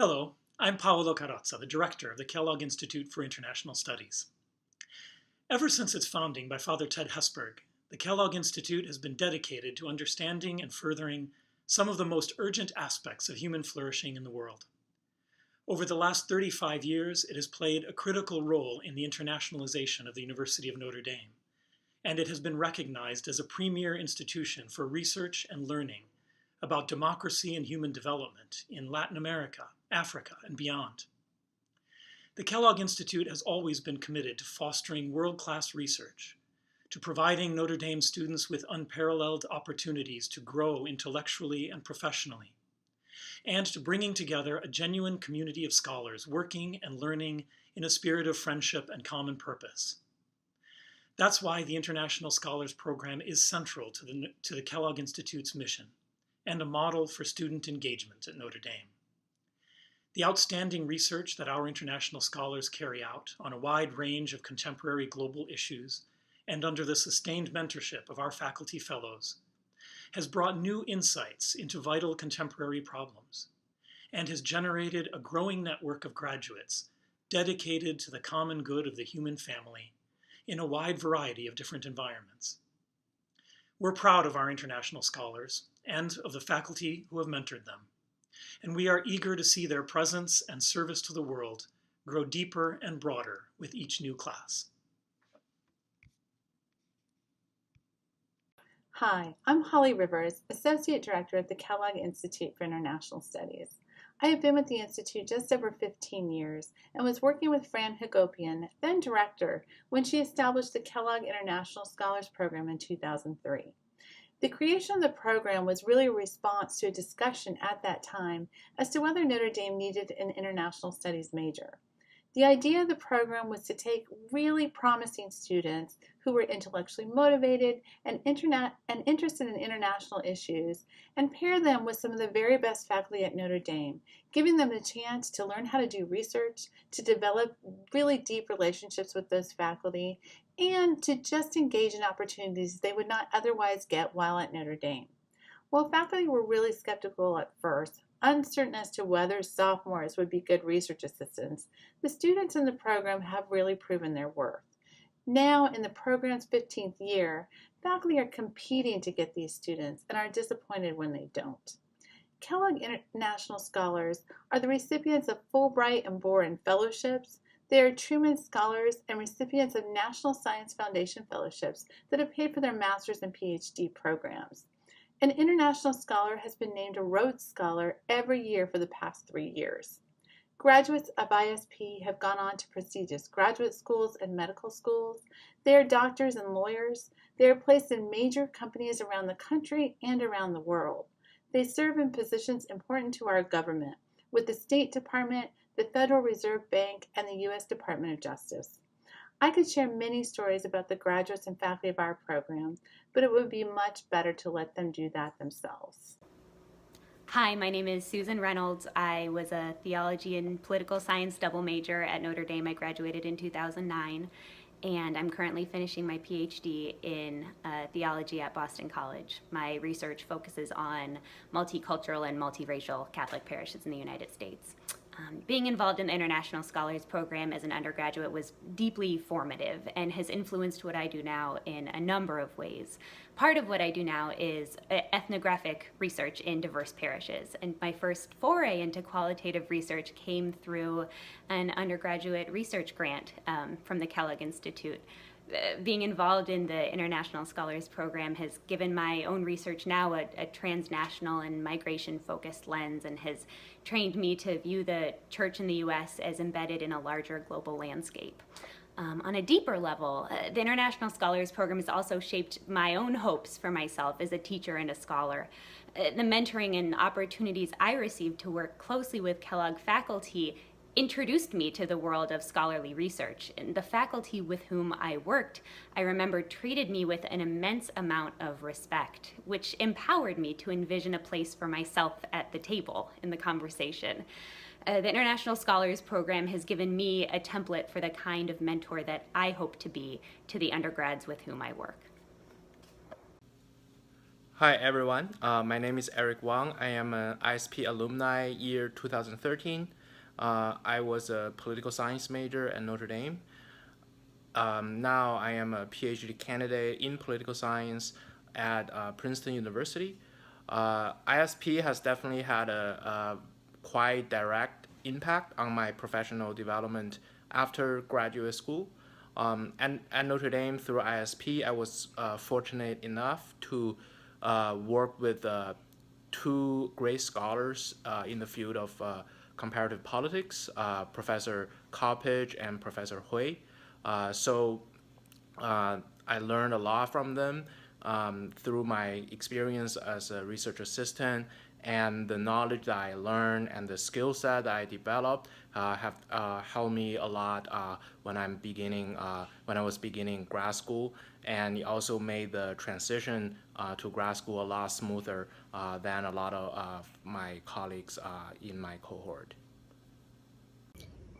Hello, I'm Paolo Carrozza, the director of the Kellogg Institute for International Studies. Ever since its founding by Father Ted Hesburgh, the Kellogg Institute has been dedicated to understanding and furthering some of the most urgent aspects of human flourishing in the world. Over the last 35 years, it has played a critical role in the internationalization of the University of Notre Dame, and it has been recognized as a premier institution for research and learning about democracy and human development in Latin America, Africa, and beyond. The Kellogg Institute has always been committed to fostering world-class research, to providing Notre Dame students with unparalleled opportunities to grow intellectually and professionally, and to bringing together a genuine community of scholars working and learning in a spirit of friendship and common purpose. That's why the International Scholars Program is central to the Kellogg Institute's mission and a model for student engagement at Notre Dame. The outstanding research that our international scholars carry out on a wide range of contemporary global issues and under the sustained mentorship of our faculty fellows has brought new insights into vital contemporary problems and has generated a growing network of graduates dedicated to the common good of the human family in a wide variety of different environments. We're proud of our international scholars and of the faculty who have mentored them, and we are eager to see their presence and service to the world grow deeper and broader with each new class. Hi, I'm Holly Rivers, Associate Director at the Kellogg Institute for International Studies. I have been with the Institute just over 15 years and was working with Fran Hagopian, then Director, when she established the Kellogg International Scholars Program in 2003. The creation of the program was really a response to a discussion at that time as to whether Notre Dame needed an international studies major. The idea of the program was to take really promising students who were intellectually motivated and interested in international issues and pair them with some of the very best faculty at Notre Dame, giving them the chance to learn how to do research, to develop really deep relationships with those faculty, and to just engage in opportunities they would not otherwise get while at Notre Dame. While faculty were really skeptical at first, uncertain as to whether sophomores would be good research assistants, the students in the program have really proven their worth. Now, in the program's 15th year, faculty are competing to get these students and are disappointed when they don't. Kellogg International Scholars are the recipients of Fulbright and Boren Fellowships. They are Truman Scholars and recipients of National Science Foundation Fellowships that have paid for their master's and PhD programs. An international scholar has been named a Rhodes Scholar every year for the past 3 years. Graduates of ISP have gone on to prestigious graduate schools and medical schools. They are doctors and lawyers. They are placed in major companies around the country and around the world. They serve in positions important to our government, with the State Department, the Federal Reserve Bank, and the U.S. Department of Justice. I could share many stories about the graduates and faculty of our program, but it would be much better to let them do that themselves. Hi, my name is Susan Reynolds. I was a theology and political science double major at Notre Dame. I graduated in 2009, and I'm currently finishing my PhD in theology at Boston College. My research focuses on multicultural and multiracial Catholic parishes in the United States. Being involved in the International Scholars Program as an undergraduate was deeply formative and has influenced what I do now in a number of ways. Part of what I do now is ethnographic research in diverse parishes, and my first foray into qualitative research came through an undergraduate research grant from the Kellogg Institute. Being involved in the International Scholars Program has given my own research now a transnational and migration-focused lens and has trained me to view the church in the U.S. as embedded in a larger global landscape. On a deeper level, the International Scholars Program has also shaped my own hopes for myself as a teacher and a scholar. The mentoring and opportunities I received to work closely with Kellogg faculty introduced me to the world of scholarly research. And the faculty with whom I worked, I remember, treated me with an immense amount of respect, which empowered me to envision a place for myself at the table in the conversation. The International Scholars Program has given me a template for the kind of mentor that I hope to be to the undergrads with whom I work. Hi everyone, my name is Eric Wong. I am an ISP alumni year 2013. I was a political science major at Notre Dame. Now I am a PhD candidate in political science at Princeton University. ISP has definitely had a quite direct impact on my professional development after graduate school. And at Notre Dame through ISP, I was fortunate enough to work with two great scholars in the field of comparative politics, Professor Coppage and Professor Hui. I learned a lot from them through my experience as a research assistant, and the knowledge that I learned and the skill set that I developed have helped me a lot when I was beginning grad school, and it also made the transition to grad school a lot smoother than a lot of my colleagues in my cohort.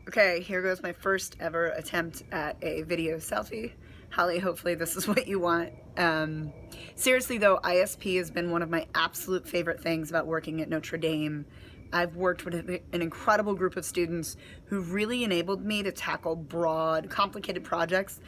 Okay, here goes my first ever attempt at a video selfie. Holly, hopefully this is what you want. Seriously though, ISP has been one of my absolute favorite things about working at Notre Dame. I've worked with an incredible group of students who really enabled me to tackle broad, complicated projects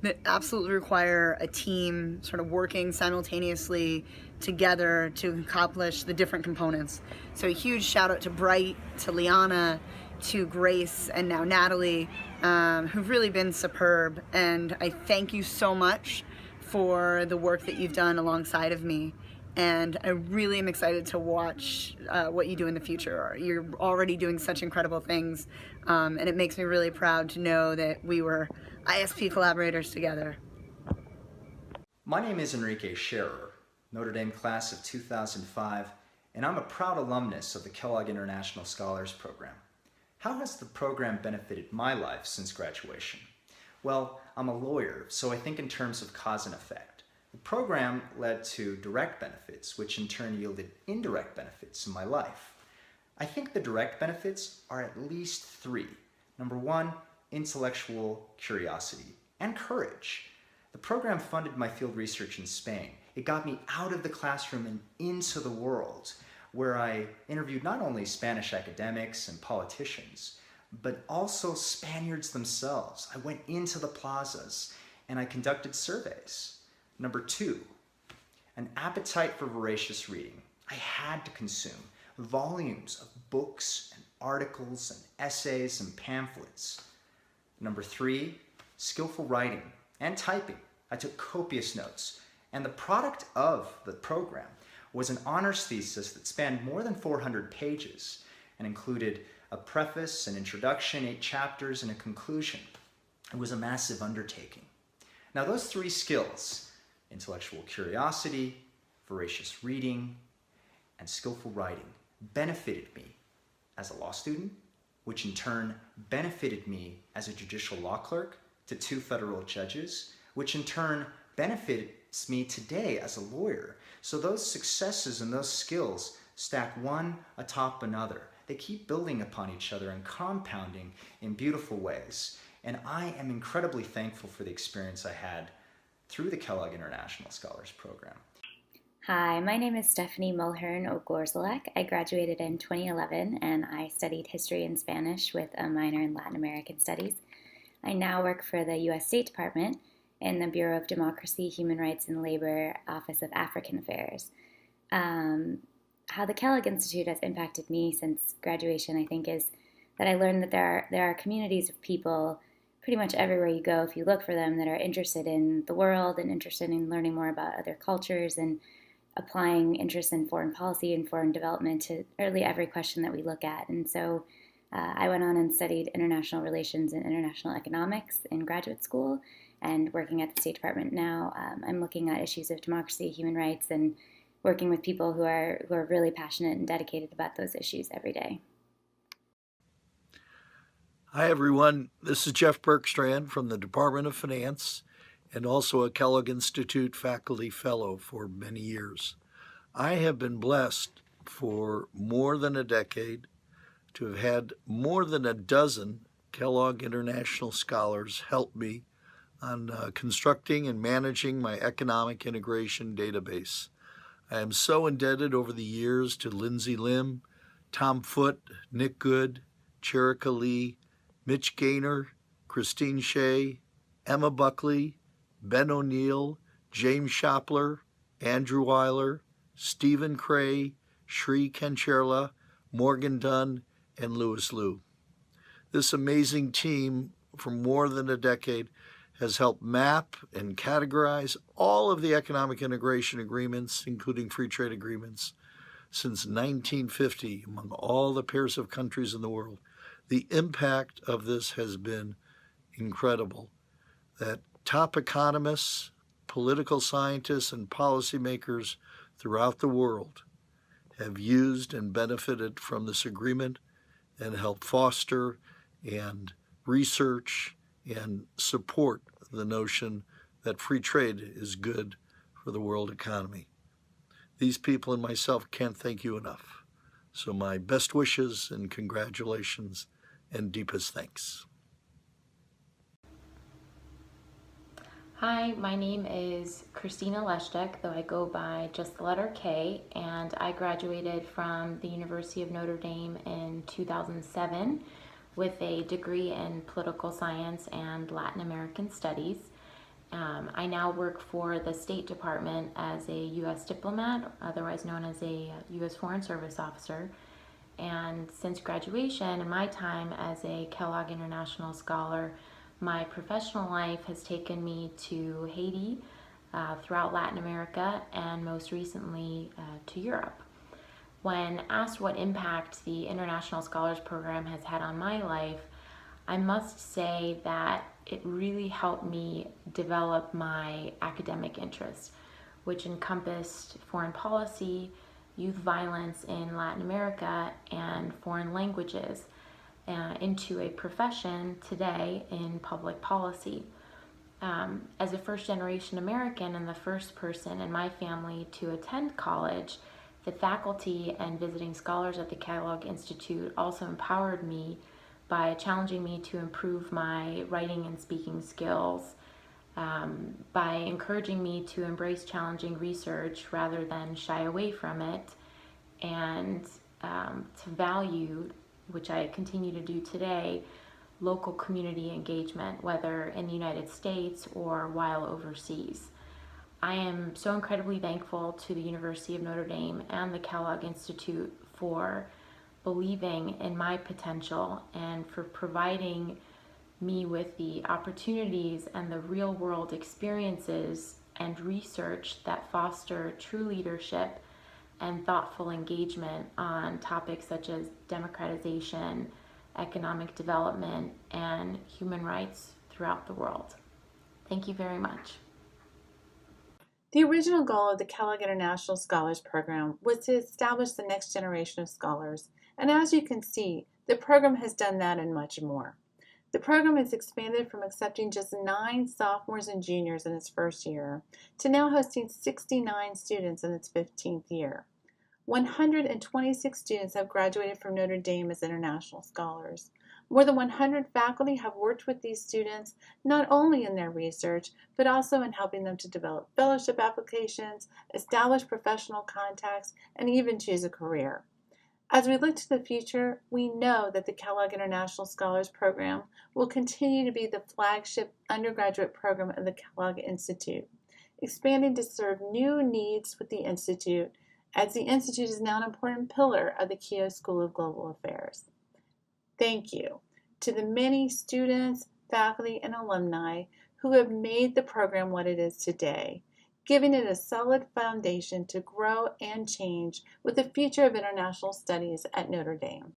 that absolutely require a team sort of working simultaneously together to accomplish the different components. So a huge shout out to Bright, to Liana, to Grace, and now Natalie, who've really been superb. And I thank you so much for the work that you've done alongside of me. And I really am excited to watch what you do in the future. You're already doing such incredible things, and it makes me really proud to know that we were ISP collaborators together. My name is Enrique, Notre Dame class of 2005, and I'm a proud alumnus of the Kellogg International Scholars Program. How has the program benefited my life since graduation? Well, I'm a lawyer, so I think in terms of cause and effect. The program led to direct benefits, which in turn yielded indirect benefits in my life. I think the direct benefits are at least three. Number one, intellectual curiosity and courage. The program funded my field research in Spain. It got me out of the classroom and into the world, where I interviewed not only Spanish academics and politicians, but also Spaniards themselves. I went into the plazas and I conducted surveys. Number two, an appetite for voracious reading. I had to consume volumes of books and articles and essays and pamphlets. Number three, skillful writing and typing. I took copious notes, and the product of the program was an honors thesis that spanned more than 400 pages and included a preface, an introduction, 8 chapters, and a conclusion. It was a massive undertaking. Now those three skills, intellectual curiosity, voracious reading, and skillful writing, benefited me as a law student, which in turn benefited me as a judicial law clerk to 2 federal judges, which in turn benefits me today as a lawyer. So those successes and those skills stack one atop another. They keep building upon each other and compounding in beautiful ways. And I am incredibly thankful for the experience I had through the Kellogg International Scholars Program. Hi, my name is Stephanie Mulhern O'Gorzalek. I graduated in 2011 and I studied history and Spanish with a minor in Latin American studies. I now work for the U.S. State Department in the Bureau of Democracy, Human Rights, and Labor Office of African Affairs. How the Kellogg Institute has impacted me since graduation, I think, is that I learned that there are communities of people pretty much everywhere you go, if you look for them, that are interested in the world and interested in learning more about other cultures and applying interest in foreign policy and foreign development to really every question that we look at. And so I went on and studied international relations and international economics in graduate school, and working at the State Department now, I'm looking at issues of democracy, human rights, and working with people who are really passionate and dedicated about those issues every day. Hi, everyone. This is Jeff Bergstrand from the Department of Finance and also a Kellogg Institute faculty fellow for many years. I have been blessed for more than a decade to have had more than a dozen Kellogg International Scholars help me on constructing and managing my economic integration database. I am so indebted over the years to Lindsay Lim, Tom Foote, Nick Good, Cherika Lee, Mitch Gaynor, Christine Shea, Emma Buckley, Ben O'Neill, James Shopler, Andrew Weiler, Stephen Cray, Sri Kencherla, Morgan Dunn, and Louis Liu. This amazing team for more than a decade has helped map and categorize all of the economic integration agreements, including free trade agreements, since 1950 among all the pairs of countries in the world. The impact of this has been incredible. That top economists, political scientists, and policymakers throughout the world have used and benefited from this agreement and helped foster and research and support the notion that free trade is good for the world economy. These people and myself can't thank you enough. So my best wishes and congratulations and deepest thanks. Hi, my name is Cristina, though I go by just the letter K, and I graduated from the University of Notre Dame in 2007 with a degree in political science and Latin American studies. I now work for the State Department as a U.S. diplomat, otherwise known as a U.S. Foreign Service officer. And since graduation and my time as a Kellogg International Scholar, my professional life has taken me to Haiti, throughout Latin America, and most recently to Europe. When asked what impact the International Scholars Program has had on my life, I must say that it really helped me develop my academic interests, which encompassed foreign policy, youth violence in Latin America, and foreign languages, into a profession today in public policy. As a first-generation American and the first person in my family to attend college, the faculty and visiting scholars at the Kellogg Institute also empowered me by challenging me to improve my writing and speaking skills, by encouraging me to embrace challenging research rather than shy away from it, and to value, which I continue to do today, local community engagement, whether in the United States or while overseas. I am so incredibly thankful to the University of Notre Dame and the Kellogg Institute for believing in my potential and for providing me with the opportunities and the real world experiences and research that foster true leadership and thoughtful engagement on topics such as democratization, economic development, and human rights throughout the world. Thank you very much. The original goal of the Kellogg International Scholars Program was to establish the next generation of scholars, and as you can see, the program has done that and much more. The program has expanded from accepting just 9 sophomores and juniors in its first year to now hosting 69 students in its 15th year. 126 students have graduated from Notre Dame as international scholars. More than 100 faculty have worked with these students, not only in their research, but also in helping them to develop fellowship applications, establish professional contacts, and even choose a career. As we look to the future, we know that the Kellogg International Scholars Program will continue to be the flagship undergraduate program of the Kellogg Institute, expanding to serve new needs with the Institute, as the Institute is now an important pillar of the Keough School of Global Affairs. Thank you to the many students, faculty, and alumni who have made the program what it is today, giving it a solid foundation to grow and change with the future of international studies at Notre Dame.